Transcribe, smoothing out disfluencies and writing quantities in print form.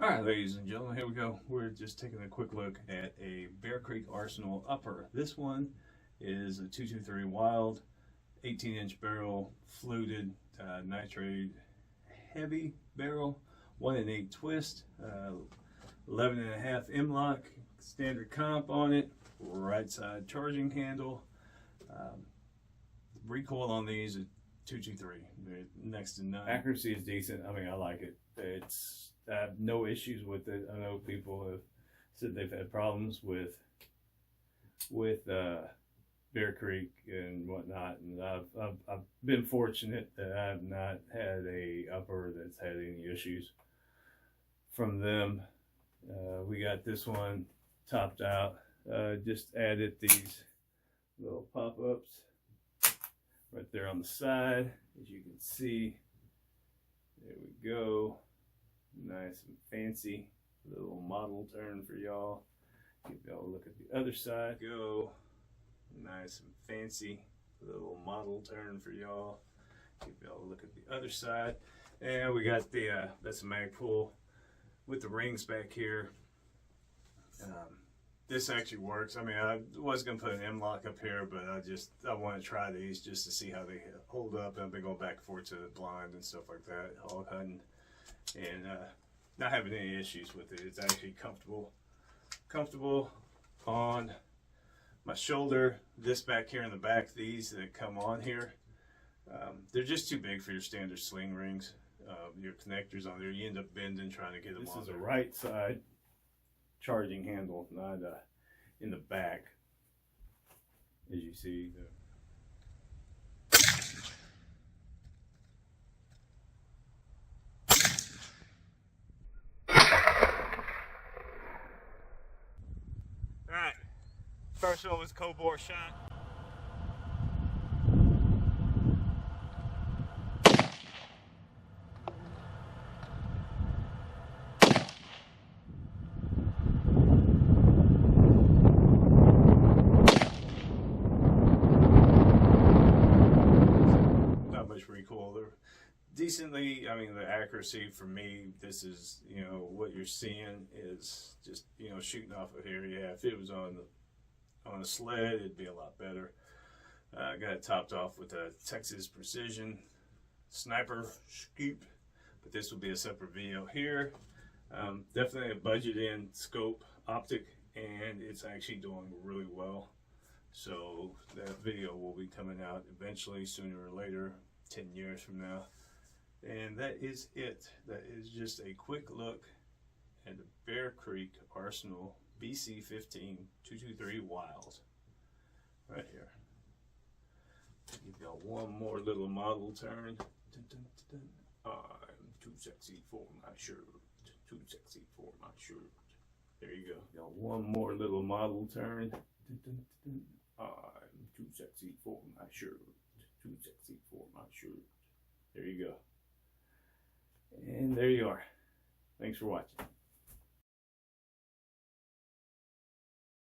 All right, ladies and gentlemen, here we go. We're just taking a quick look at a Bear Creek Arsenal upper. This one is a 223 Wylde, 18-inch barrel, fluted, nitrate heavy barrel, 1 in 8 twist, 11.5 M-lock, standard comp on it, right side charging handle. Recoil on these is 223. They're next to none. Accuracy is decent. I mean, I like it. I have no issues with it. I know people have said they've had problems with Bear Creek and whatnot, and I've been fortunate that I've not had a upper that's had any issues from them. We got this one topped out. Just added these little pop-ups right there on the side, as you can see. There we go. Nice and fancy little model turn for y'all. Give y'all a look at the other side. Go. Nice and fancy little model turn for y'all. Give y'all a look at the other side. And we got the that's a mag pull with the rings back here. This actually works. I mean, I was gonna put an M-lock up here, but I want to try these just to see how they hold up. I've been going back and forth to the blind and stuff like that, hog hunting, and not having any issues with it. It's actually comfortable on my shoulder. This back here in the back, these that come on here, they're just too big for your standard sling rings. Your connectors on there, you end up bending trying to get them on. This is a right side charging handle, not in the back, as you see. Alright, first one was co-bore shot. Recoil. They're decently, I mean, the accuracy for me, this is, you know, what you're seeing is just, you know, shooting off of here. Yeah, if it was on a sled, it'd be a lot better. I got it topped off with a Texas Precision sniper scoop, but this will be a separate video here. Definitely a budget-in scope optic, and it's actually doing really well. So that video will be coming out eventually, sooner or later, 10 years from now. And that is it. That is just a quick look at the Bear Creek Arsenal BC-15 223 Wylde right here. Give y'all one more little model turn. Dun, dun, dun, dun. I'm too sexy for my shirt. Too sexy for my shirt. There you go. Y'all one more little model turn. Dun, dun, dun, dun. I'm too sexy for my shirt. Too sexy for my shirt. There you go. And there you are. Thanks for watching.